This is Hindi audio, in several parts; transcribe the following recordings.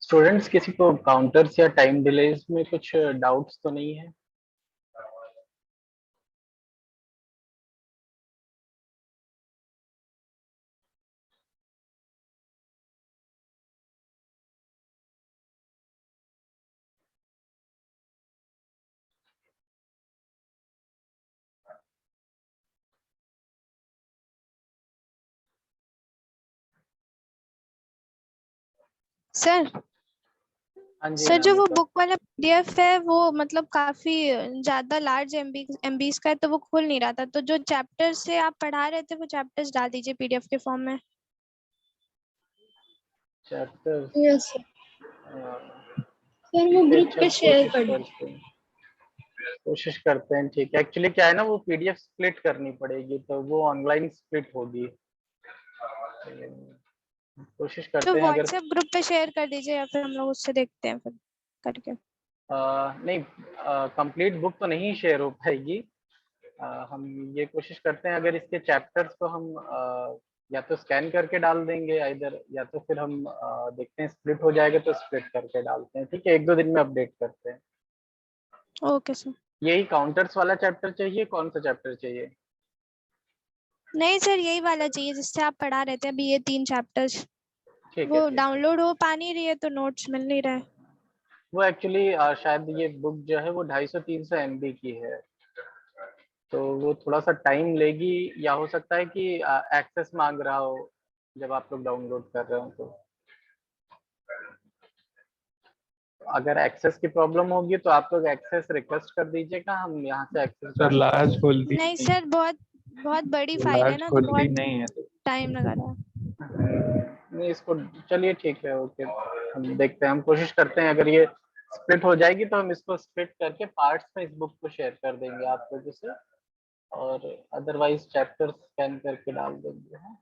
स्टूडेंट्स किसी को काउंटर्स या टाइम डिलेज में कुछ डाउट्स तो नहीं है? सर हाँ जी सर जो वो अनामिका। बुक वाला पीडीएफ है वो मतलब काफी ज्यादा लार्ज एमबीज का है, तो वो खुल नहीं रहा था। तो जो चैप्टर से आप पढ़ा रहे थे वो चैप्टर्स डाल दीजिए पीडीएफ के फॉर्म में। Chapter yes sir. सर वो ठीक है, ग्रुप पे शेयर कर दीजिए। कोशिश करते हैं। ठीक है, एक्चुअली क्या है ना, वो पीडीएफ स्प्लिट करनी पड़ेगी तो वो ऑनलाइन स्प्लिट होगी। कोशिश तो करते हैं अगर व्हाट्सएप ग्रुप पे शेयर कर दीजिए या फिर हम लोग उससे देखते हैं फिर करके। नहीं, कंप्लीट बुक तो नहीं शेयर हो पाएगी। हम ये कोशिश करते हैं, अगर इसके चैप्टर्स को हम या तो स्कैन करके डाल देंगे इधर, या तो फिर हम देखते हैं स्प्लिट हो जाएगा तो स्प्लिट करके डालते हैं। ठीक है, एक दो दिन में अपडेट करते हैं। Okay sir. यही काउंटर्स वाला चैप्टर चाहिए? कौन सा चैप्टर चाहिए? नहीं सर, यही वाला चाहिए जिससे आप पढ़ा रहे थे अभी, ये 3 चैप्टर्स। ठीक है, वो ठीक है। डाउनलोड हो पा नहीं रही है तो नोट्स मिल नहीं रहा है। वो एक्चुअली शायद ये बुक जो है वो 250-300 MB की है, तो वो थोड़ा सा टाइम लेगी, या हो सकता है कि एक्सेस मांग रहा हो जब आप लोग डाउनलोड कर रहे हो। तो अगर एक्सेस की प्रॉब्लम होगी तो आप लोग एक्सेस रिक्वेस्ट कर दीजिएगा, हम यहाँ से एक्सेस सर लार्ज खोलती नहीं सर, बहुत बहुत बड़ी फाइल है लार्ज ना, तो खोलती बहुत नहीं है तो टाइम लगा रहा है। नहीं इसको, चलिए ठीक है, ओके, हम देखते हैं, हम कोशिश करते हैं। अगर ये स्प्लिट हो जाएगी तो हम इसको स्प्लिट करके पार्ट्स में इस बुक को शेयर कर देंगे आप लोगों से, और अदरवाइज चैप्टर स्कैन करके डाल देंगे। हाँ?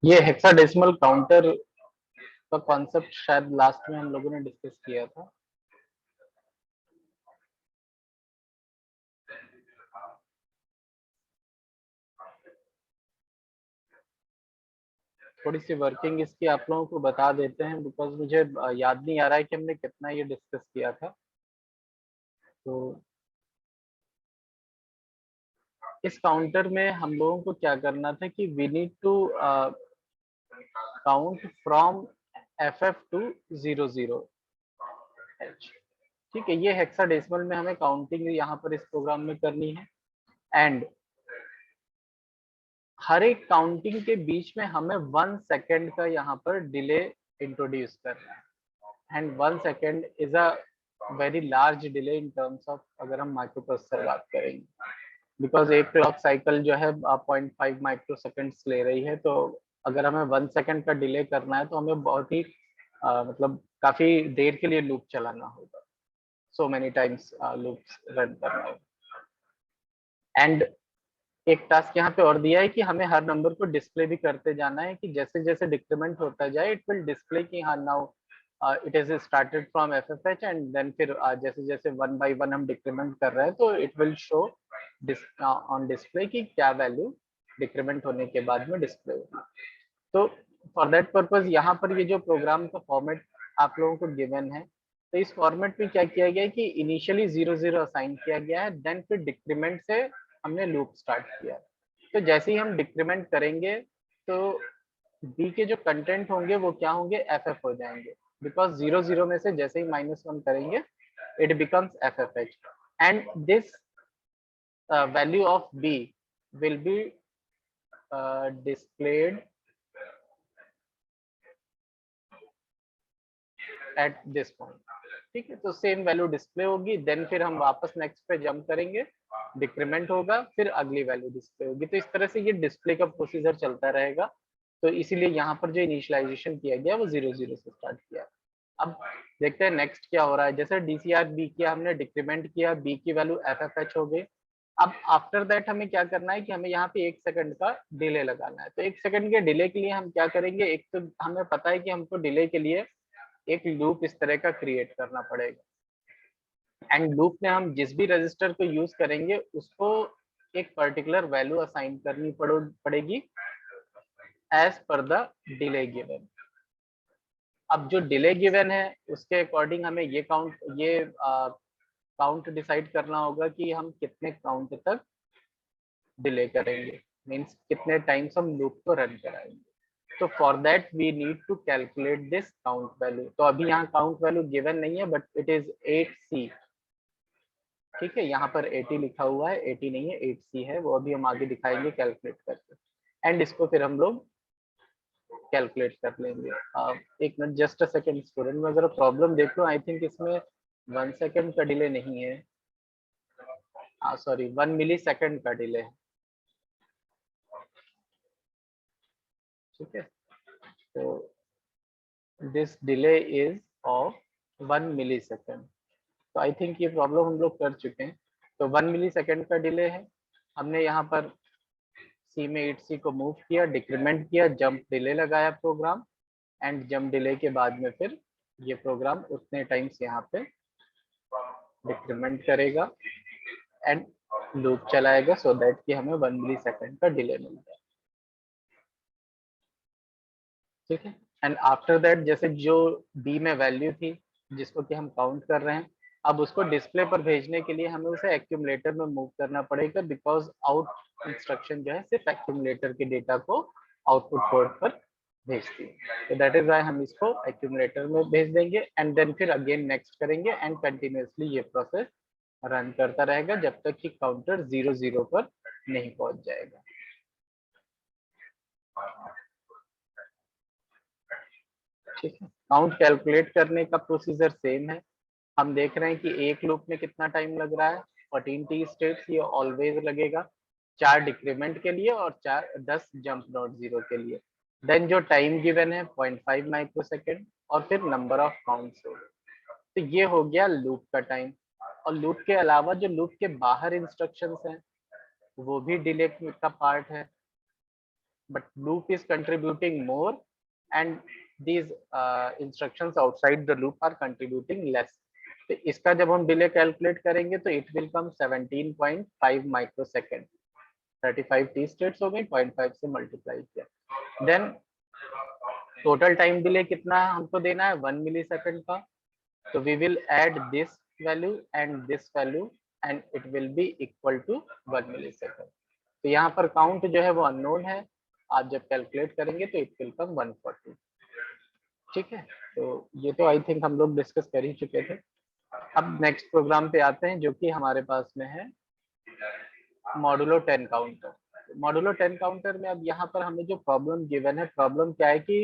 ये हेक्साडेसिमल काउंटर का कॉन्सेप्ट शायद लास्ट में हम लोगों ने डिस्कस किया था। थोड़ी सी वर्किंग इसकी आप लोगों को बता देते हैं, बिकॉज मुझे याद नहीं आ रहा है कि हमने कितना ये डिस्कस किया था। तो इस काउंटर में हम लोगों को क्या करना था कि we need to count from FF to 00H। ठीक है, ये हेक्साडेसिमल में हमें काउंटिंग यहाँ पर इस प्रोग्राम में करनी है, एंड हर एक काउंटिंग के बीच में हमें 1 सेकेंड का यहाँ पर डिले इंट्रोड्यूस करना है, and 1 second is a very large delay in terms of, अगर हम माइक्रो प्रोसेसर बात करेंगे, बिकॉज एक क्लॉक साइकिल जो है 0.5 माइक्रो सेकेंड्स ले रही है। तो अगर हमें 1 सेकेंड का डिले करना है तो हमें बहुत ही मतलब काफी देर के लिए लूप चलाना होगा, so many times loops run करना होगा। एंड एक टास्क यहाँ पे और दिया है कि हमें हर नंबर को डिस्प्ले भी करते जाना है, कि जैसे जैसे डिक्रीमेंट होता जाए इट विल डिस्प्ले कि हाँ now it is started from FFH, and then फिर जैसे जैसे 1 by 1 हम डिक्रीमेंट कर रहे हैं तो it will show on display कि क्या वैल्यू डिक्रीमेंट होने के बाद में डिस्प्ले होगी। तो फॉर दैट पर्पज यहाँ पर ये जो प्रोग्राम का फॉर्मेट आप लोगों को गिवन है, तो इस फॉर्मेट में क्या किया गया है कि इनिशियली 0 0 असाइन किया गया है, देन फिर डिक्रीमेंट से हमने लूप स्टार्ट किया। तो जैसे ही हम डिक्रीमेंट करेंगे तो बी के जो कंटेंट होंगे वो क्या होंगे, एफ हो जाएंगे, बिकॉज 0 0 में से जैसे ही -1 करेंगे it becomes FFH, and this value of B will be displayed at this point। ठीक है, तो सेम वैल्यू डिस्प्ले होगी, देन फिर हम वापस नेक्स्ट पे जंप करेंगे, डिक्रीमेंट होगा, फिर अगली वैल्यू डिस्प्ले होगी। तो इस तरह से ये डिस्प्ले का प्रोसीजर चलता रहेगा। तो इसीलिए यहाँ पर जो इनिशियलाइजेशन किया गया वो 0 0 से स्टार्ट किया। अब देखते हैं नेक्स्ट क्या हो रहा है। जैसे DCR बी किया हमने, डिक्रीमेंट किया, बी की वैल्यू FFH हो गई। अब आफ्टर दैट हमें क्या करना है कि हमें यहाँ पे 1 सेकंड का डिले लगाना है। तो 1 सेकंड के डिले के लिए हम क्या करेंगे, एक तो हमें पता है कि हमको डिले के लिए एक लूप इस तरह का क्रिएट करना पड़ेगा, एंड लूप में हम जिस भी रजिस्टर को यूज करेंगे उसको एक पर्टिकुलर वैल्यू असाइन करनी पड़ेगी as per the delay given. अब जो डिले गिवन है उसके अकॉर्डिंग हमें ये काउंट डिसाइड करना होगा कि हम कितने काउंट तक डिले करेंगे, मींस कितने टाइम्स हम लूप को रन कराएंगे। तो for that we need to calculate this count value. तो अभी यहाँ काउंट वैल्यू गिवन नहीं है, बट इट इज 8C। ठीक है, यहाँ पर 80 लिखा हुआ है, 80 नहीं है, 8C है, वो अभी हम आगे दिखाएंगे कैलकुलेट करके, एंड इसको फिर हम लोग कैलकुलेट कर लेंगे। एक minute, just a second student, मैं जरा प्रॉब्लम देख लूं। आई थिंक इसमें 1 सेकंड का डिले नहीं है, सॉरी 1 मिली सेकंड का डिले है। ठीक है, तो this delay is of 1 millisecond. तो आई थिंक ये प्रॉब्लम हम लोग कर चुके हैं। तो 1 मिली सेकंड का डिले है, हमने यहाँ पर C में 8C को मूव किया, डिक्रीमेंट किया, जंप डिले लगाया प्रोग्राम, एंड जंप डिले के बाद में फिर ये प्रोग्राम उतने टाइम्स यहाँ पे डिक्रीमेंट करेगा एंड लूप चलाएगा, सो दैट कि हमें 1 मिली सेकंड का डिले मिल जाए। ठीक है, एंड आफ्टर दैट जैसे जो B में वैल्यू थी जिसको कि हम काउंट कर रहे हैं, अब उसको डिस्प्ले पर भेजने के लिए हमें उसे एक्यूमुलेटर में मूव करना पड़ेगा, बिकॉज आउट इंस्ट्रक्शन जो है सिर्फ एक्यूमुलेटर के डेटा को आउटपुट पोर्ट पर भेजती है। तो दैट इज वाई हम इसको एक्यूमुलेटर में भेज देंगे, एंड देन फिर अगेन नेक्स्ट करेंगे, एंड कंटिन्यूअसली ये प्रोसेस रन करता रहेगा जब तक कि काउंटर 0 0 पर नहीं पहुंच जाएगा। ठीक है, काउंट कैलकुलेट करने का प्रोसीजर सेम है। हम देख रहे हैं कि एक लूप में कितना टाइम लग रहा है, 14T स्टेट्स, ये ऑलवेज लगेगा, 4 डिक्रीमेंट के लिए और 10 जंप नोट 0 के लिए। देन जो टाइम गिवन है 0.5 माइक्रोसेकंड, और फिर नंबर ऑफ काउंट्स हो। तो ये हो गया लूप का टाइम। और लूप के अलावा जो लूप के बाहर इंस्ट्रक्शंस हैं वो भी डिले का पार्ट है, but loop is contributing more and these instructions outside the loop are contributing less। तो इसका जब हम डिले कैलकुलेट करेंगे तो it will come 17.5 microsecond. 35 T states हो गई, 0.5 से मल्टीप्लाई किया। देन टोटल टाइम डिले कितना हमको देना है, 1 मिली सेकंड का। तो we will add this value and this value and it will be equal to 1 millisecond. तो यहाँ पर काउंट जो है वो अननोन है, आप जब कैलकुलेट करेंगे तो इट विल कम 140। ठीक है, तो ये तो आई थिंक हम लोग डिस्कस कर ही चुके थे। अब नेक्स्ट प्रोग्राम पे आते हैं जो कि हमारे पास में है मॉडुलो 10 काउंटर। मॉडुलो 10 काउंटर में अब यहाँ पर हमें जो प्रॉब्लम गिवन है, प्रॉब्लम क्या है कि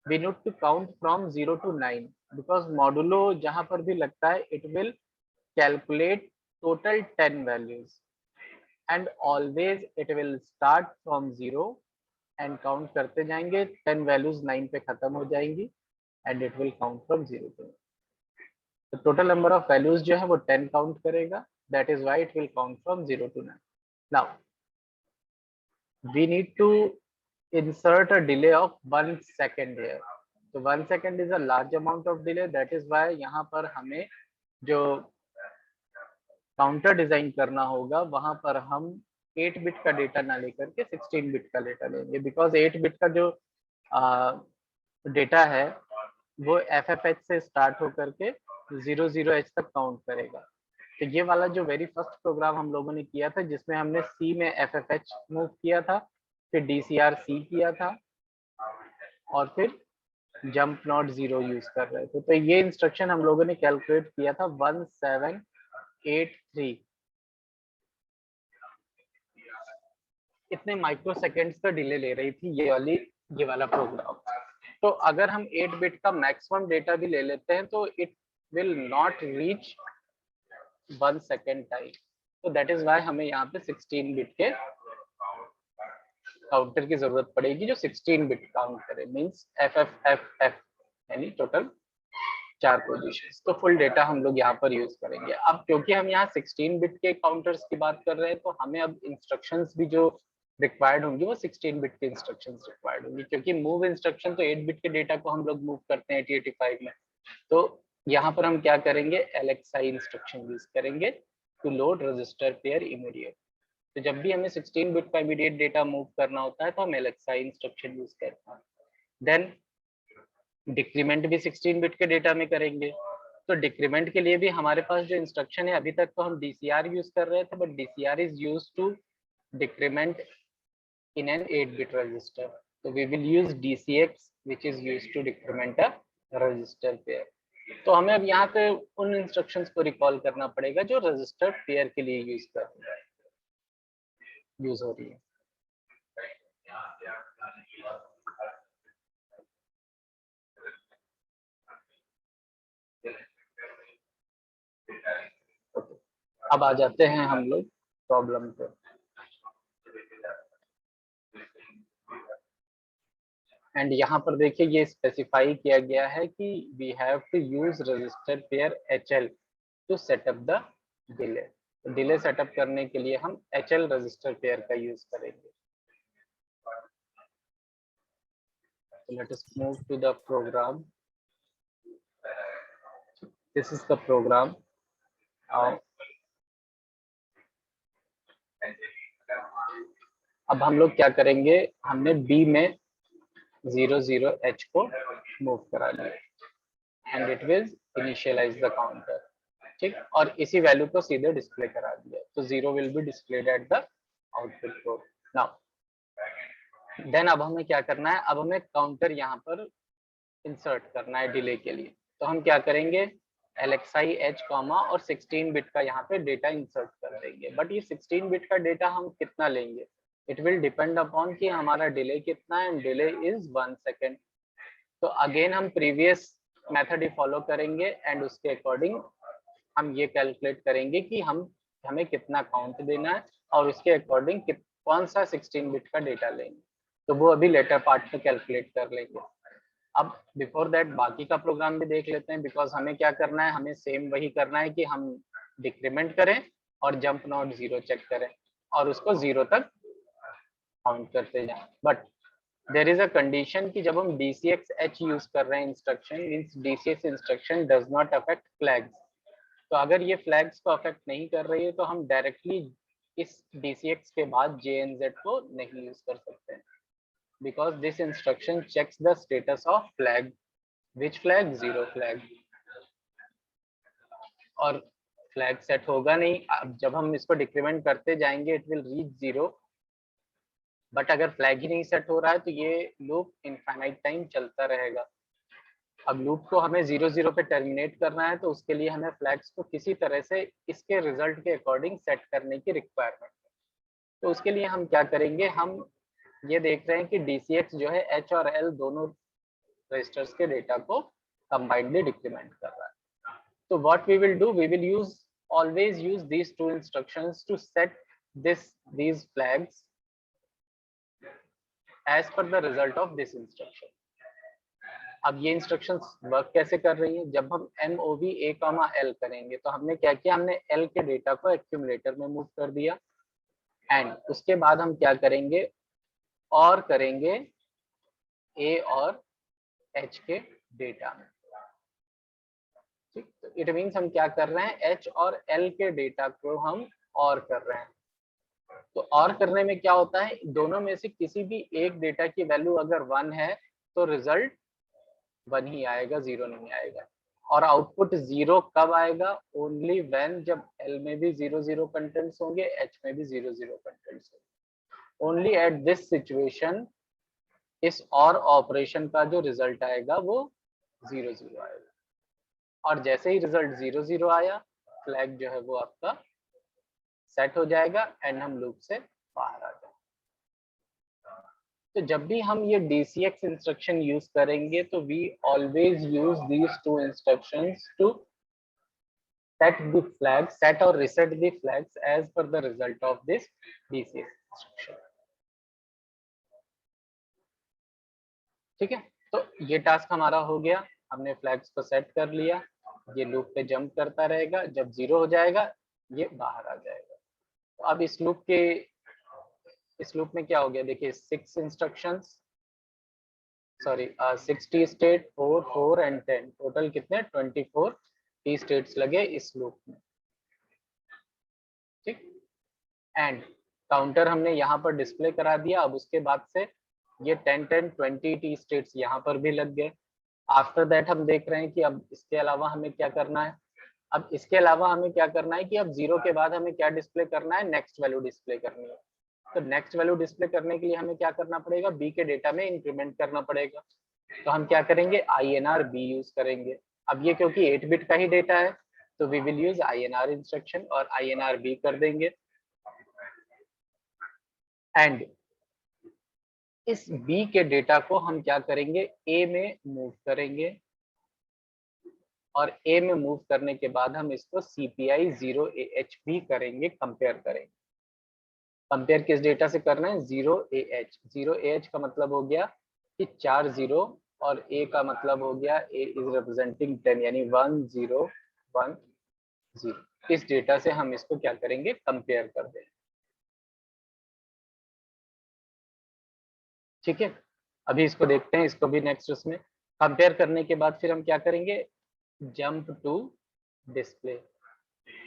we need to count from 0 to 9, because modulo जहाँ पर भी लगता है it will calculate total 10 values and always it will start from 0 and count करते जाएंगे, 10 वैल्यूज 9 पे खत्म हो जाएंगी and it will count from 0 to 9। The total number of values जो है वो 10 काउंट करेगा, that is why it will count from 0 to 9। Now we need to insert a delay of 1 second here। तो 1 second is a large amount of delay, that is why यहाँ पर हमें जो काउंटर डिजाइन करना होगा वहां पर हम 8 बिट का डेटा ना लेकर के 16 बिट का डेटा लेंगे, बिकॉज 8 बिट का जो डेटा है वो FFH से स्टार्ट होकर के 00H तक काउंट करेगा। तो ये वाला जो वेरी फर्स्ट प्रोग्राम हम लोगों ने किया था जिसमें हमने C में FFH मूव किया था, फिर DCR C किया था और फिर जंप नॉट 0 यूज कर रहे थे। तो ये इंस्ट्रक्शन हम लोगों ने कैलकुलेट किया था 1783, इतने माइक्रो सेकेंड्स का डिले ले रही थी ये वाला प्रोग्राम। तो अगर हम 8 बिट का मैक्सिमम डेटा भी ले लेते हैं तो it will not reach 1 second time. तो दैट इज वाई हमें यहाँ पे 16 बिट के काउंटर की जरूरत पड़ेगी जो 16 बिट काउंट करे, मींस FFFF यानी टोटल 4 पोजीशंस। तो फुल डेटा हम लोग यहाँ पर यूज करेंगे। अब क्योंकि हम यहाँ 16 बिट के काउंटर्स की बात कर रहे हैं तो हमें अब इंस्ट्रक्शंस भी जो रिक्वायर्ड होंगी वो 16 बिट के इंस्ट्रक्शंस रिक्वायर्ड होंगी, क्योंकि मूव इंस्ट्रक्शन तो 8 बिट के डेटा को हम लोग मूव करते हैं 8085 में। तो यहाँ पर हम क्या करेंगे, LXI इंस्ट्रक्शन यूज करेंगे to load register pair immediate. तो जब भी हमें 16 बिट का इमीडिएट डेटा मूव करना होता है तो हम LXI इंस्ट्रक्शन यूज करते हैं। देन डिक्रीमेंट भी 16 बिट के डेटा में करेंगे। तो डिक्रीमेंट के लिए भी हमारे पास जो इंस्ट्रक्शन है, अभी तक तो हम DCR यूज कर रहे थे, but DCR is used to decrement in an 8-bit register. So we will use DCX which is used to decrement a register pair. तो हमें अब यहाँ पे उन इंस्ट्रक्शंस को रिकॉल करना पड़ेगा जो रजिस्टर पेयर के लिए यूज हो रही है। अब आ जाते हैं हम लोग प्रॉब्लम पे। एंड यहाँ पर देखिए ये स्पेसिफाई किया गया है कि we have to use register pair HL to setup the delay. Delay setup करने के लिए हम HL रजिस्टर पेयर का यूज करेंगे। Let us move to the program. This is the program. अब हम लोग क्या करेंगे, हमने B में 00H को मूव करा लिया and it will initialize the counter, ठीक, और इसी वैल्यू को सीधे डिस्प्ले करा दिया। तो 0 will be displayed at the output port. Now then अब हमें क्या करना है, अब हमें काउंटर यहाँ पर इंसर्ट करना है डिले के लिए। तो हम क्या करेंगे, LXI H कॉमा और 16 बिट का यहाँ पे डेटा इंसर्ट कर देंगे। बट ये 16 बिट का डेटा हम कितना लेंगे, इट विल डिपेंड अपॉन कि हमारा डिले कितना है, एंड डिले इज 1 सेकेंड। तो अगेन हम प्रीवियस मेथड ही फॉलो करेंगे एंड उसके अकॉर्डिंग हम ये कैलकुलेट करेंगे कि हमें कितना काउंट देना है और उसके अकॉर्डिंग कौन सा 16 बिट का डेटा लेंगे। तो वो अभी लेटर पार्ट में कैलकुलेट कर लेंगे। अब बिफोर दैट बाकी का प्रोग्राम भी देख लेते हैं, बिकॉज हमें क्या करना है, हमें सेम वही करना है कि हम डिक्रीमेंट करें और जंप नॉट 0 चेक करें और उसको 0 तक काउंट करते जाएं। But there is a condition कि जब हम DCX-H यूज कर रहे हैं instruction, means DCX instruction does not affect flags. तो अगर ये फ्लैग्स को अफेक्ट नहीं कर रही है तो हम डायरेक्टली इस DCX के बाद JNZ को नहीं यूज कर सकते, because this instruction checks the status of flag. Which flag? 0 flag. और फ्लैग सेट होगा नहीं। अब जब हम इसको डिक्रीमेंट करते जाएंगे इट विल रीच 0, बट अगर फ्लैग ही नहीं सेट हो रहा है तो ये लूप इनफाइनाइट टाइम चलता रहेगा। अब लूप को हमें 0 पे टर्मिनेट करना है तो उसके लिए हमें फ्लैग्स को किसी तरह से इसके रिजल्ट के अकॉर्डिंग सेट करने की रिक्वायरमेंट है। तो उसके लिए हम क्या करेंगे, हम ये देख रहे हैं कि DCX जो है H और L दोनों रजिस्टर्स के डेटा को कंबाइंडली डिक्रीमेंट कर रहा है। तो what we will do, we will always use these two instructions to set these flags as per the result of this instruction. अब ये इंस्ट्रक्शंस वर्क कैसे कर रही है, जब हम MOV A, L करेंगे तो हमने क्या किया, हमने L के डेटा को एक्यूमुलेटर में मूव कर दिया एंड उसके बाद हम क्या करेंगे, और करेंगे A और H के डेटा में। ठीक, तो इट मीन्स हम क्या कर रहे हैं, H और L के डेटा को हम और कर रहे हैं। तो और करने में क्या होता है, दोनों में से किसी भी एक डेटा की वैल्यू अगर 1 है तो रिजल्ट 1 ही आएगा, 0 नहीं आएगा। और आउटपुट 0 कब आएगा, ओनली व्हेन जब L में भी 0 0 कंटेंट्स होंगे, H में भी 0 0 कंटेंट्स होंगे। ओनली एट दिस सिचुएशन इस और ऑपरेशन का जो रिजल्ट आएगा वो 0 0 आएगा। और जैसे ही रिजल्ट 0 0 आया, फ्लैग जो है वो आपका सेट हो जाएगा एंड हम लूप से बाहर आ जाएंगे। तो जब भी हम ये DCX इंस्ट्रक्शन यूज करेंगे तो we always use these two instructions to set the flags, set or reset the flags as per the result of this DCX instruction. ठीक है, तो ये टास्क हमारा हो गया, हमने फ्लैग्स को सेट कर लिया, ये लूप पे जंप करता रहेगा, जब 0 हो जाएगा ये बाहर आ जाएगा। तो अब इस लूप में क्या हो गया, देखिए 6 instructions, sorry 6 T state, 4 4 and 10, total कितने 24 टी स्टेट्स लगे इस लूप में। ठीक, एंड काउंटर हमने यहाँ पर डिस्प्ले करा दिया। अब उसके बाद से ये 10 10 20 टी स्टेट्स यहाँ पर भी लग गए। आफ्टर दैट हम देख रहे हैं कि अब इसके अलावा हमें क्या करना है, अब इसके अलावा हमें क्या करना है कि अब 0 के बाद हमें क्या डिस्प्ले करना है, नेक्स्ट वैल्यू डिस्प्ले करनी है। तो नेक्स्ट वैल्यू डिस्प्ले करने के लिए हमें क्या करना पड़ेगा, बी के डेटा में इंक्रीमेंट करना पड़ेगा। तो हम क्या करेंगे, INR B यूज करेंगे। अब ये क्योंकि 8 बिट का ही डेटा है तो we will use INR instruction और INR B कर देंगे। एंड इस B के डेटा को हम क्या करेंगे, A में मूव करेंगे और A में मूव करने के बाद हम इसको CPI 0AH भी करेंगे, कंपेयर करेंगे। कंपेयर किस डेटा से करना है, 0AH। 0AH का मतलब हो गया कि 4 0 और A का मतलब हो गया A इज रिप्रेजेंटिंग 10, यानी 1 0 1 0। इस डेटा से हम इसको क्या करेंगे, कंपेयर कर देंगे। ठीक है, अभी इसको देखते हैं, इसको भी नेक्स्ट उसमें कंपेयर करने के बाद फिर हम क्या करेंगे, जंप टू डिस्प्ले।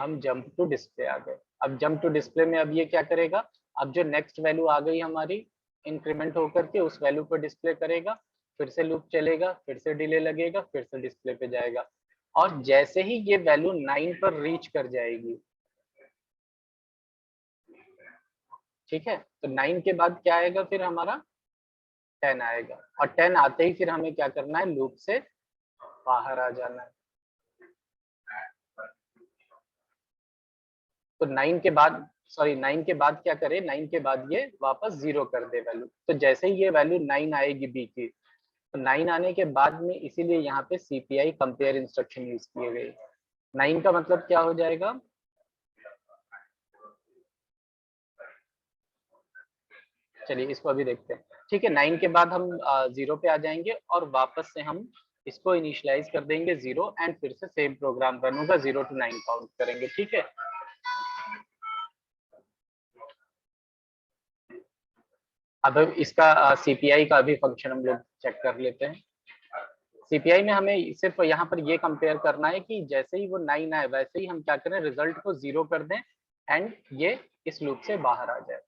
हम जंप टू डिस्प्ले आ गए। अब जंप टू डिस्प्ले में अब ये क्या करेगा, अब जो नेक्स्ट वैल्यू आ गई हमारी इंक्रीमेंट होकर के उस वैल्यू पर डिस्प्ले करेगा, फिर से लूप चलेगा, फिर से डिले लगेगा, फिर से डिस्प्ले पे जाएगा। और जैसे ही ये वैल्यू 9 पर रीच कर जाएगी, ठीक है, तो 9 के बाद क्या आएगा, फिर हमारा 10 आएगा। और 10 आते ही फिर हमें क्या करना है, लूप से बाहर आ जाना है। तो 9 के बाद, सॉरी 9 के बाद क्या करे, 9 के बाद ये वापस 0 कर दे वैल्यू। तो जैसे ही ये वैल्यू 9 आएगी बी की, तो 9 आने के बाद में इसीलिए यहाँ पे CPI कंपेयर इंस्ट्रक्शन यूज किए गए। 9 का मतलब क्या हो जाएगा, चलिए इसको अभी देखते हैं। ठीक है, 9 के बाद हम 0 पे आ जाएंगे और वापस से हम इसको इनिशियलाइज कर देंगे 0 एंड फिर से सेम प्रोग्राम रन होगा, 0 to 9 काउंट करेंगे। ठीक है, अब इसका CPI का भी फंक्शन हम लोग चेक कर लेते हैं। CPI में हमें सिर्फ यहाँ पर ये कंपेयर करना है कि जैसे ही वो 9 आए वैसे ही हम क्या करें, रिजल्ट को 0 कर दें एंड ये इस लूप से बाहर आ जाए।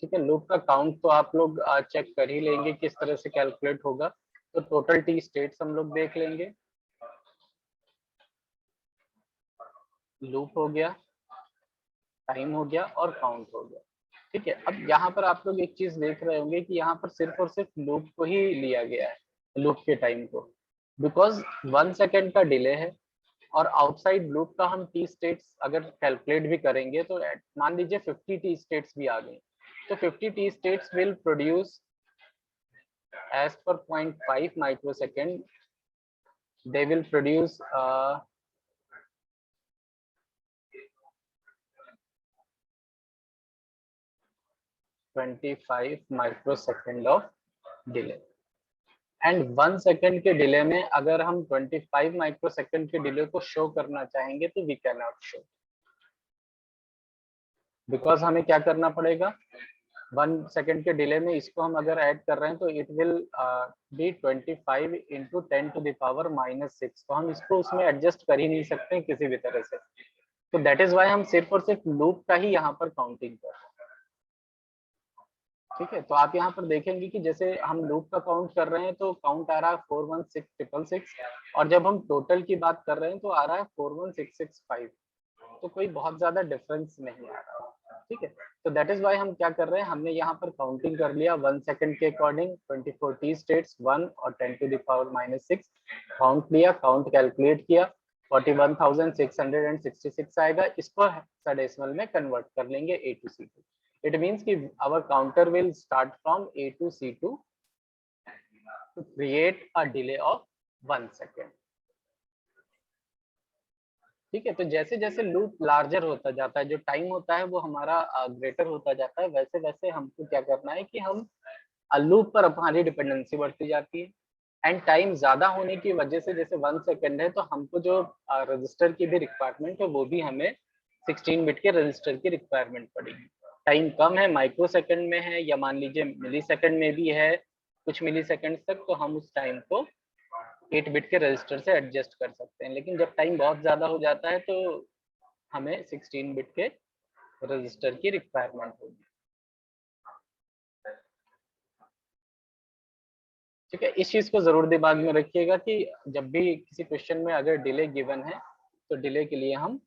ठीक है, लूप का काउंट तो आप लोग चेक कर ही लेंगे किस तरह से कैलकुलेट होगा। तो टोटल टी स्टेट्स हम लोग देख लेंगे। लूप हो गया, टाइम हो गया और काउंट हो गया। ठीक है, अब यहाँ पर आप लोग एक चीज देख रहे होंगे कि यहाँ पर सिर्फ और सिर्फ लूप को ही लिया गया है, लूप के टाइम को, बिकॉज 1 सेकेंड का डिले है। और आउटसाइड लूप का हम टी स्टेट्स अगर कैलकुलेट भी करेंगे तो मान लीजिए 50 टी स्टेट्स भी आ गई, तो 50 T states will produce as per 0.5 microsecond, they will produce 25 microsecond of delay. And 1 second के डिले में अगर हम 25 माइक्रोसेकंड के डिले को शो करना चाहेंगे तो we can not show, because हमें क्या करना पड़ेगा, 1 सेकेंड के डिले में इसको हम अगर ऐड कर रहे हैं तो इट विल बी 25 इंटू 10⁻⁻⁶, तो हम इसको उसमें एडजस्ट कर ही नहीं सकते किसी भी तरह से। तो दैट इज वाई हम सिर्फ और सिर्फ लूप का ही यहाँ पर काउंटिंग कर रहे हैं। ठीक है, तो आप यहाँ पर देखेंगे कि जैसे हम लूप का काउंट कर रहे हैं तो काउंट आ रहा है 416666, और जब हम टोटल की बात कर रहे हैं तो आ रहा है 41665, तो कोई बहुत ज्यादा डिफरेंस नहीं आ रहा। ठीक है, तो दैट इज वाई हम क्या कर रहे हैं, हमने यहाँ पर काउंटिंग कर लिया 1 सेकंड के अकॉर्डिंग 24 टी स्टेट्स 1 और 10⁻⁻⁶ काउंट लिया, काउंट कैलकुलेट किया, 41,666 आएगा। इसको हेक्साडेसिमल में कन्वर्ट कर लेंगे A to C2। It means कि our counter will start from A to C2 to create a delay of 1 second। ठीक है, तो जैसे जैसे लूप लार्जर होता जाता है, जो टाइम होता है वो हमारा ग्रेटर होता जाता है, वैसे वैसे हमको क्या करना है कि हम लूप पर हमारी डिपेंडेंसी बढ़ती जाती है। एंड टाइम ज्यादा होने की वजह से, जैसे 1 सेकेंड है तो हमको जो रजिस्टर की भी रिक्वायरमेंट है वो भी हमें 16 बिट के रजिस्टर की रिक्वायरमेंट पड़ेगी। टाइम कम है, माइक्रो सेकंड में है या मान लीजिए मिली सेकंड में भी है, कुछ मिली सेकंड तक, तो हम उस टाइम को 8 बिट के रजिस्टर से एडजस्ट कर सकते हैं। लेकिन जब टाइम बहुत ज्यादा हो जाता है तो हमें 16 बिट के रजिस्टर की रिक्वायरमेंट होगी। ठीक है, इस चीज को जरूर दिमाग में रखिएगा कि जब भी किसी क्वेश्चन में अगर डिले गिवन है तो डिले के लिए हम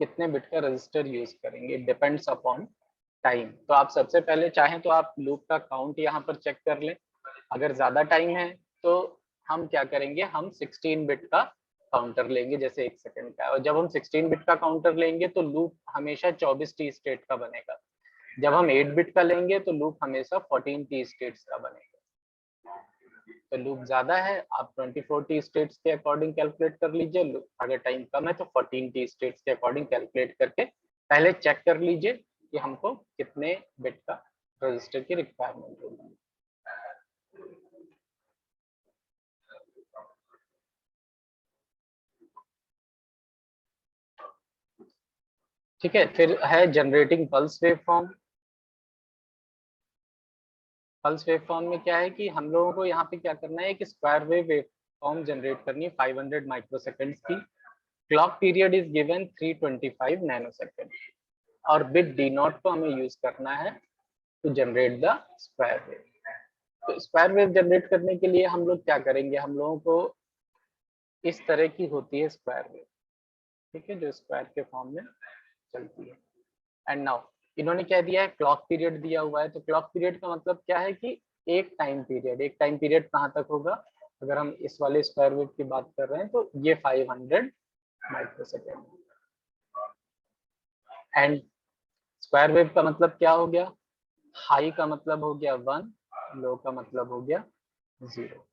कितने बिट का रजिस्टर यूज करेंगे, डिपेंड्स अपॉन टाइम। तो आप सबसे पहले चाहें तो आप लूप का काउंट यहाँ पर चेक कर लें, अगर ज्यादा टाइम है तो हम क्या करेंगे, हम 16 बिट का काउंटर लेंगे जैसे 1 सेकंड का, और जब हम 16 बिट का काउंटर लेंगे तो लूप हमेशा 24 टी स्टेट का बनेगा। जब हम 8 बिट का लेंगे तो लूप हमेशा 14 टी स्टेट्स का बनेगा। तो लूप ज्यादा है, आप 24 टी स्टेट्स के अकॉर्डिंग कैलकुलेट कर लीजिए, अगर टाइम कम है तो 14 टी स्टेट्स के अकॉर्डिंग कैलकुलेट करके पहले चेक कर लीजिए कि हमको कितने बिट का रजिस्टर की रिक्वायरमेंट होगी। ठीक है, फिर है generating pulse wave form. Pulse wave form में क्या है कि हम लोगों को यहाँ पे क्या करना है कि स्क्वायर वेव फॉर्म जनरेट करनी है 500 माइक्रोसेकंड्स की। Clock period is given 325 nanosecond, और बिट डी नॉट को हमें यूज करना है to generate the square wave. तो स्क्वायर वेव जनरेट करने के लिए हम लोग क्या करेंगे, हम लोगों को इस तरह की होती है स्क्वायर वेव, ठीक है, जो स्क्वायर के फॉर्म में चलती है। एंड नाउ इन्होंने क्या दिया है, क्लॉक पीरियड दिया हुआ है। तो क्लॉक पीरियड का मतलब क्या है कि एक टाइम पीरियड कहाँ तक होगा, अगर हम इस वाले स्क्वायर वेव की बात कर रहे हैं तो ये 500 माइक्रोसेकंड। एंड स्क्वायर वेव का मतलब क्या हो गया, हाई का मतलब हो गया 1, लो का मतलब हो गया 0।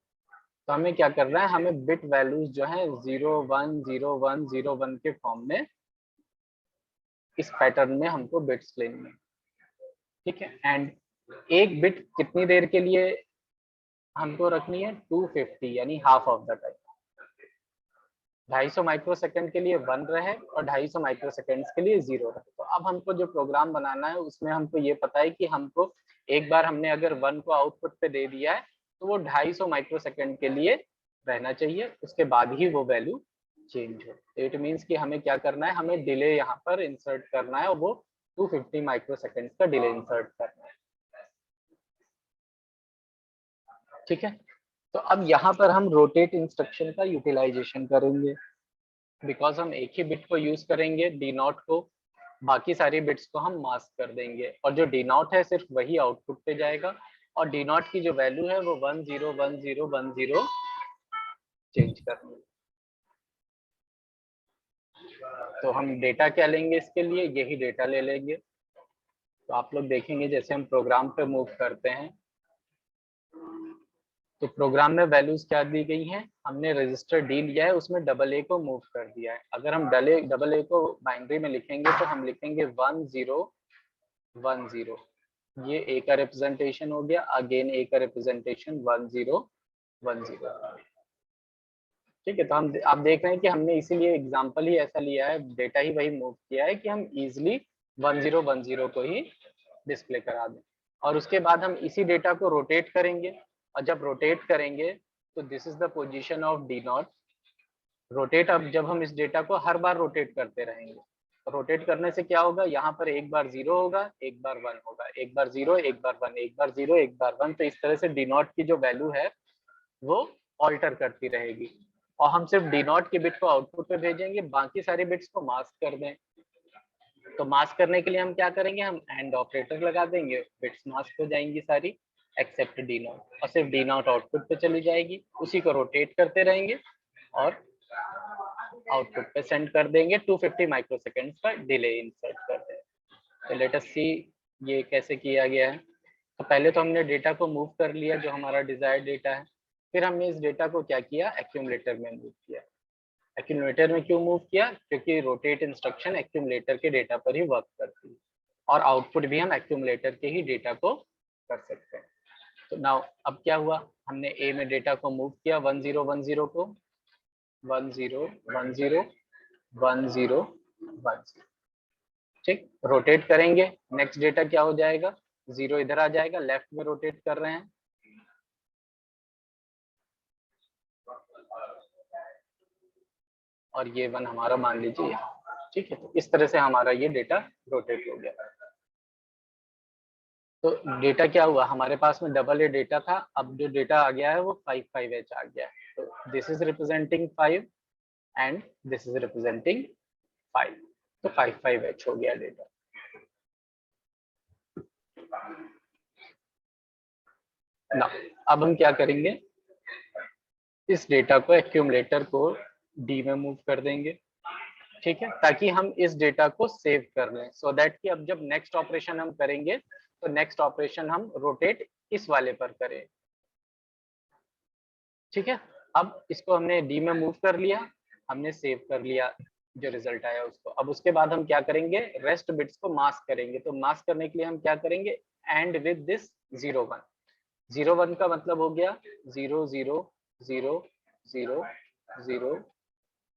तो हमें क्या करना है, हमें बिट वैल्यूज जो है 0 1 0 1 0 1 के फॉर्म में इस पैटर्न में हमको बिट्स लेनी है। ठीक है, एंड एक बिट कितनी देर के लिए हमको रखनी है, 250, यानी half of the time. 250 microsecond के लिए 1 रहे और 250 माइक्रोसेकंड के लिए 0 रहे। तो अब हमको जो प्रोग्राम बनाना है उसमें हमको ये पता है कि हमको एक बार हमने अगर 1 को आउटपुट पे दे दिया है तो वो 250 माइक्रोसेकंड के लिए रहना चाहिए, उसके बाद ही वो वैल्यू चेंज हो। इट मीन्स कि हमें क्या करना है, हमें डिले यहाँ पर इंसर्ट करना है और वो 250 माइक्रोसेकंड का डिले इंसर्ट करना है। ठीक है, तो अब यहाँ पर हम रोटेट इंस्ट्रक्शन का यूटिलाइजेशन करेंगे, बिकॉज हम एक ही बिट को यूज करेंगे डी नॉट को, बाकी सारी बिट्स को हम मास्क कर देंगे, और जो डी नॉट है सिर्फ वही आउटपुट पे जाएगा, और डी नॉट की जो वैल्यू है वो 1 0 1 0 1 0 चेंज करनी है। तो हम डेटा क्या लेंगे इसके लिए, यही डेटा ले लेंगे। तो आप लोग देखेंगे जैसे हम प्रोग्राम पे मूव करते हैं तो प्रोग्राम में वैल्यूज क्या दी गई हैं, हमने रजिस्टर डी लिया है उसमें डबल ए को मूव कर दिया है। अगर हम डबल ए को बाइनरी में लिखेंगे तो हम लिखेंगे 1 0 1 0, ये ए का रिप्रेजेंटेशन हो गया, अगेन ए का रिप्रेजेंटेशन 1 0 1 0। ठीक है, तो हम आप देख रहे हैं कि हमने इसीलिए एग्जांपल ही ऐसा लिया है, डेटा ही वही मूव किया है कि हम इजीली 1 0 1 0 को ही डिस्प्ले करा दें। और उसके बाद हम इसी डेटा को रोटेट करेंगे, और जब रोटेट करेंगे तो this is the position of D not. Rotate, अब जब हम इस डेटा को हर बार रोटेट करते रहेंगे, रोटेट करने से क्या होगा, यहाँ पर एक बार 0 होगा, एक बार 1 होगा, एक बार 0 एक बार 1, एक बार 0 एक बार 1। तो इस तरह से डी नॉट की जो वैल्यू है वो ऑल्टर करती रहेगी, और हम सिर्फ डी नॉट के बिट को आउटपुट पे भेजेंगे, बाकी सारे बिट्स को मास्क कर दें। तो मास्क करने के लिए हम क्या करेंगे, हम एंड ऑपरेटर लगा देंगे, बिट्स मास्क हो जाएंगी सारी एक्सेप्ट डी नॉट, और सिर्फ डी नॉट आउटपुट पे चली जाएगी। उसी को रोटेट करते रहेंगे और आउटपुट पे सेंड कर देंगे। 250 माइक्रोसेकंड का डिले इंसर्ट कर दें। तो लेट अस सी ये कैसे किया गया है। तो पहले तो हमने डेटा को मूव कर लिया जो हमारा डिजायर्ड डेटा है, फिर हमने इस डेटा को क्या किया, एक्यूमुलेटर में मूव किया। एक्यूमुलेटर में क्यों मूव किया, क्योंकि रोटेट इंस्ट्रक्शन एक्यूमुलेटर के डेटा पर ही वर्क करती है, और आउटपुट भी हम एक्यूमुलेटर के ही डेटा को कर सकते हैं। तो नाउ अब क्या हुआ, हमने ए में डेटा को मूव किया 1 0 1 0 को, 1 0 1 0 1 0 1 0। ठीक, रोटेट करेंगे, नेक्स्ट डेटा क्या हो जाएगा, 0 इधर आ जाएगा, लेफ्ट में रोटेट कर रहे हैं, और ये 1 हमारा मान लीजिए यहाँ। ठीक है, तो इस तरह से हमारा ये डेटा रोटेट हो गया। तो डेटा क्या हुआ, हमारे पास में डबल ए डेटा था, अब जो डेटा आ गया है वो 5 5H आ गया है। तो this is representing 5 and this is representing 5, तो 5 5H हो गया डेटा। ना अब हम क्या करेंगे, इस डेटा को एक्यूमुलेटर को डी में मूव कर देंगे। ठीक है, ताकि हम इस डेटा को सेव कर लें, सो दैट कि अब जब नेक्स्ट ऑपरेशन हम करेंगे तो नेक्स्ट ऑपरेशन हम रोटेट इस वाले पर करें। ठीक है, अब इसको हमने डी में मूव कर लिया, हमने सेव कर लिया जो रिजल्ट आया उसको। अब उसके बाद हम क्या करेंगे, रेस्ट बिट्स को मास्क करेंगे। तो मास्क करने के लिए हम क्या करेंगे, एंड विद दिस 0 1। 0 1 का मतलब हो गया 0 0 0 0 0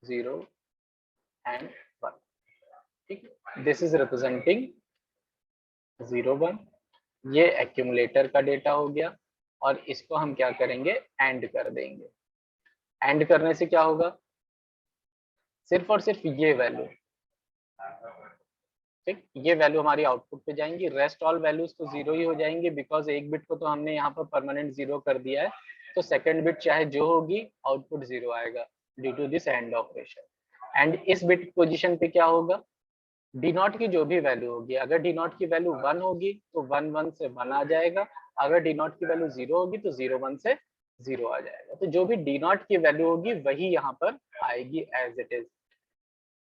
0 एंड 1। ठीक, दिस इज रिप्रेजेंटिंग 0 1। ये एक्यूमुलेटर का डेटा हो गया, और इसको हम क्या करेंगे, एंड कर देंगे। एंड करने से क्या होगा, सिर्फ और सिर्फ ये वैल्यू, ठीक, ये वैल्यू हमारी आउटपुट पे जाएंगी, रेस्ट ऑल वैल्यूज तो 0 ही हो जाएंगी, बिकॉज एक बिट को तो हमने यहाँ पर परमानेंट 0 कर दिया है। तो सेकंड बिट चाहे जो होगी आउटपुट 0 आएगा due to this and operation. And इस बिट पोजीशन पे क्या होगा, डी नॉट की जो भी वैल्यू होगी, अगर डी नॉट की वैल्यू 1 होगी तो 1 1 से 1 आ जाएगा, अगर डी नॉट की वैल्यू 0 होगी तो 0 1 से 0 आ जाएगा। तो जो भी डी नॉट की वैल्यू होगी वही यहाँ पर आएगी एज इट इज।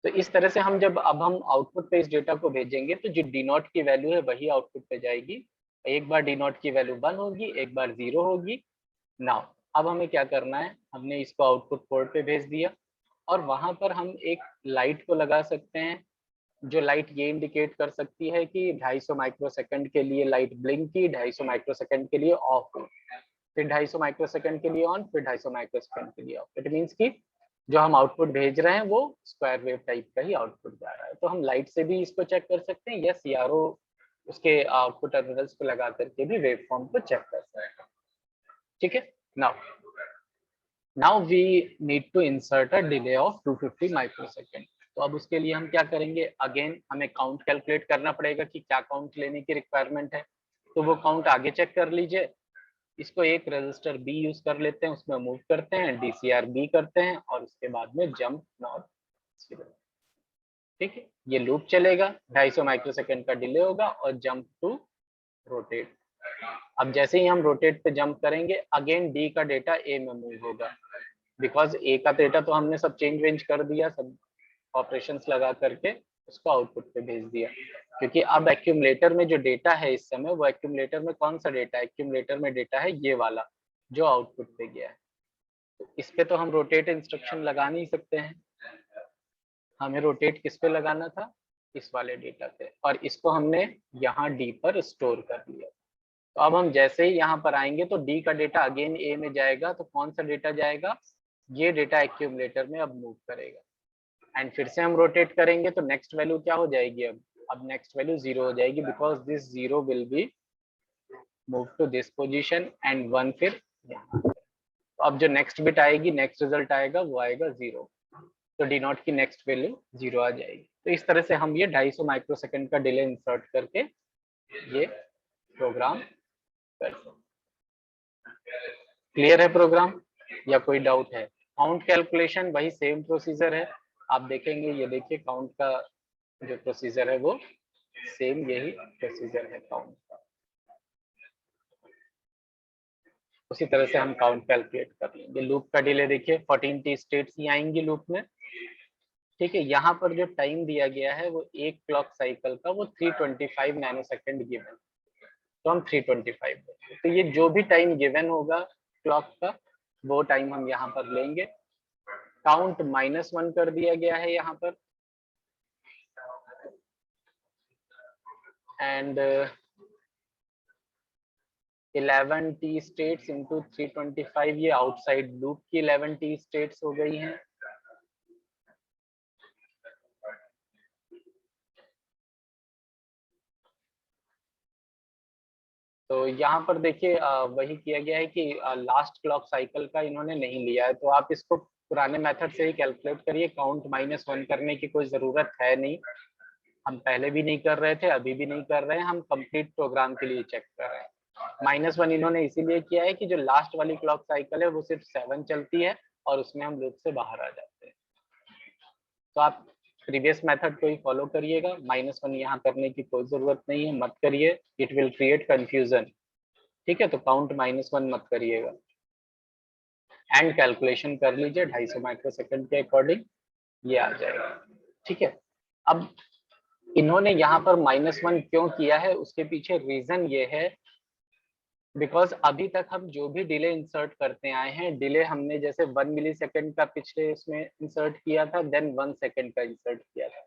तो इस तरह से हम जब अब हम आउटपुट पे इस डेटा को भेजेंगे तो जो डी नॉट की वैल्यू है वही आउटपुट पे जाएगी। एक बार डी नॉट की वैल्यू 1 होगी, एक बार 0 होगी। नाउ अब हमें क्या करना है, हमने इसको आउटपुट पोर्ट पे भेज दिया, और वहां पर हम एक लाइट को लगा सकते हैं, जो लाइट ये इंडिकेट कर सकती है कि 250 माइक्रोसेकंड के लिए लाइट ब्लिंक की, 250 माइक्रोसेकंड के लिए ऑफ हुई, फिर 250 माइक्रोसेकंड के लिए ऑन, फिर 250 माइक्रोसेकंड के लिए ऑफ। इट मीन्स कि जो हम आउटपुट भेज रहे हैं वो स्क्वायर वेव टाइप का ही आउटपुट जा रहा है। तो हम लाइट से भी इसको चेक कर सकते हैं, या सीआरओ उसके आउटपुट टर्मिनल्स को लगा करके भी वेव फॉर्म को चेक कर सकते हैं। ठीक है, now we need to insert a delay of 250 microsecond. तो अब उसके लिए हम क्या करेंगे, अगेन हमें काउंट कैलकुलेट करना पड़ेगा कि क्या काउंट लेने की रिक्वायरमेंट है। तो वो काउंट आगे चेक कर लीजिए। इसको एक रजिस्टर बी यूज कर लेते हैं, उसमें मूव करते हैं, डीसीआर बी करते हैं, और उसके बाद में जंप नॉट 0। ठीक है, ये लूप चलेगा, 250 माइक्रोसेकंड का डिले होगा, और जंप टू रोटेट। अब जैसे ही हम रोटेट पे जंप करेंगे, अगेन डी का डेटा ए में मूव होगा, बिकॉज ए का डेटा तो हमने सब चेंज वेंज कर दिया, सब ऑपरेशंस लगा करके उसको आउटपुट पे भेज दिया। क्योंकि अब एक्यूमुलेटर में जो डेटा है इस समय, वो एक्यूमुलेटर में कौन सा डेटा है, एक्यूमुलेटर में डेटा है ये वाला जो आउटपुट पे गया है। तो इस पे तो हम रोटेट इंस्ट्रक्शन लगा नहीं सकते हैं, हमें रोटेट किस पे लगाना था, इस वाले डेटा पे, और इसको हमने यहाँ डी पर स्टोर कर लिया। तो अब हम जैसे ही यहाँ पर आएंगे तो डी का डेटा अगेन ए में जाएगा, तो कौन सा डेटा जाएगा, ये डेटा एक्यूमुलेटर में अब मूव करेगा। एंड फिर से हम रोटेट करेंगे तो नेक्स्ट वैल्यू क्या हो जाएगी, अब नेक्स्ट वैल्यू 0 हो जाएगी, because this 0 will be move to this position and 1 फिर यहाँ। तो अब जो नेक्स्ट बिट आएगी, नेक्स्ट रिजल्ट आएगा, वो आएगा 0, तो डी नॉट की नेक्स्ट वैल्यू 0 आ जाएगी। तो इस तरह से हम ये 250 माइक्रोसेकंड का डिले इंसर्ट करके ये प्रोग्राम कर सकते। क्लियर है प्रोग्राम या कोई डाउट है? काउंट कैलकुलेशन वही सेम प्रोसीजर है, आप देखेंगे, ये देखिए काउंट का जो प्रोसीजर है वो सेम यही प्रोसीजर है काउंट का। उसी तरह से हम काउंट कैलकुलेट कर लेंगे। लूप का डिले देखिए 14 टी स्टेट्स ही आएंगी लूप में, ठीक है। यहाँ पर जो टाइम दिया गया है वो एक क्लॉक साइकिल का वो 325 नैनोसेकंड गिवन, तो हम 325 देंगे। तो ये जो भी टाइम गिवन होगा क्लॉक का वो टाइम हम यहाँ पर लेंगे। काउंट -1 कर दिया गया है यहाँ पर, एंड 11 टी स्टेट्स इंटू 325, ये आउटसाइड लूप की 11 टी स्टेट्स हो गई हैं। तो यहाँ पर देखिए वही किया गया है कि लास्ट क्लॉक साइकिल का इन्होंने नहीं लिया है, तो आप इसको पुराने मेथड से ही कैलकुलेट करिए। काउंट -1 करने की कोई जरूरत है नहीं, हम पहले भी नहीं कर रहे थे, अभी भी नहीं कर रहे हैं, हम कंप्लीट प्रोग्राम के लिए चेक कर रहे हैं। -1 इन्होंने इसीलिए किया है कि जो लास्ट वाली क्लॉक साइकिल है वो सिर्फ 7 चलती है और उसमें हम लूप से बाहर आ जाते हैं। तो आप प्रीवियस मेथड को ही फॉलो करिएगा, -1 यहाँ करने की कोई जरूरत नहीं है, मत करिए, इट विल क्रिएट कंफ्यूजन, ठीक है। तो काउंट -1 मत करिएगा एंड कैलकुलेशन कर लीजिए 250 माइक्रोसेकंड के अकॉर्डिंग, ये आ जाएगा, ठीक है। अब इन्होंने यहाँ पर -1 क्यों किया है, उसके पीछे रीजन ये है बिकॉज अभी तक हम जो भी डिले इंसर्ट करते आए हैं, डिले हमने जैसे 1 मिलीसेकंड का पिछले इसमें इंसर्ट किया था, देन 1 सेकंड का इंसर्ट किया था।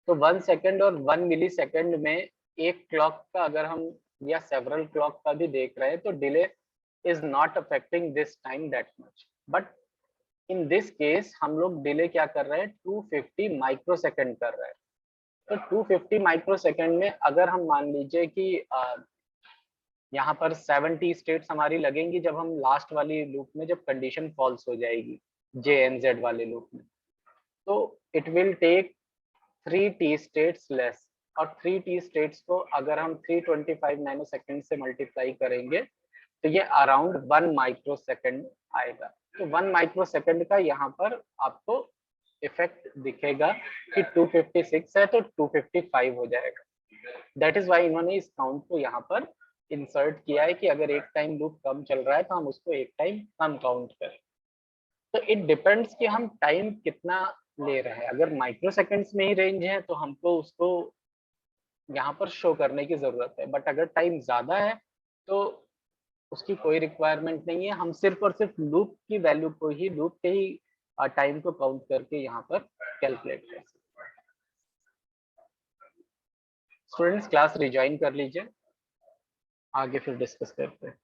तो 1 सेकंड और 1 मिलीसेकंड में एक क्लॉक का अगर हम या सेवरल क्लॉक का भी देख रहे हैं तो delay is not affecting this time that much, but in this case हम लोग डिले क्या कर रहे हैं, 250 माइक्रोसेकंड कर रहे हैं। तो 250 माइक्रोसेकंड में अगर हम मान लीजिए कि यहाँ पर 70 स्टेट्स हमारी लगेंगी जब हम लास्ट वाली लूप में जब कंडीशन फॉल्स हो जाएगी JNZ वाले लूप में, तो it will take 3 T states less, और 3 टी स्टेट्स को अगर हम 325 नैनोसेकंड से मल्टीप्लाई करेंगे तो ये अराउंड 1 माइक्रोसेकंड आएगा। तो 1 माइक्रोसेकंड का यहाँ पर आपको इफेक्ट दिखेगा कि 256 है तो 255 हो जाएगा। दैट इज वाई इन्होंने इस काउंट को यहाँ पर इंसर्ट किया है कि अगर एक टाइम लूप कम चल रहा है तो हम उसको एक टाइम कम काउंट करें। तो इट डिपेंड्स कि हम टाइम कितना ले रहे हैं। अगर माइक्रो सेकेंड्स में ही रेंज है तो हमको उसको यहाँ पर शो करने की जरूरत है, बट अगर टाइम ज्यादा है तो उसकी कोई रिक्वायरमेंट नहीं है, हम सिर्फ और सिर्फ लूप की वैल्यू को ही, लूप के ही टाइम को काउंट करके यहाँ पर कैलकुलेट कर सकते हैं। स्टूडेंट्स क्लास रिज्वाइन कर लीजिए, आगे फिर डिस्कस करते हैं।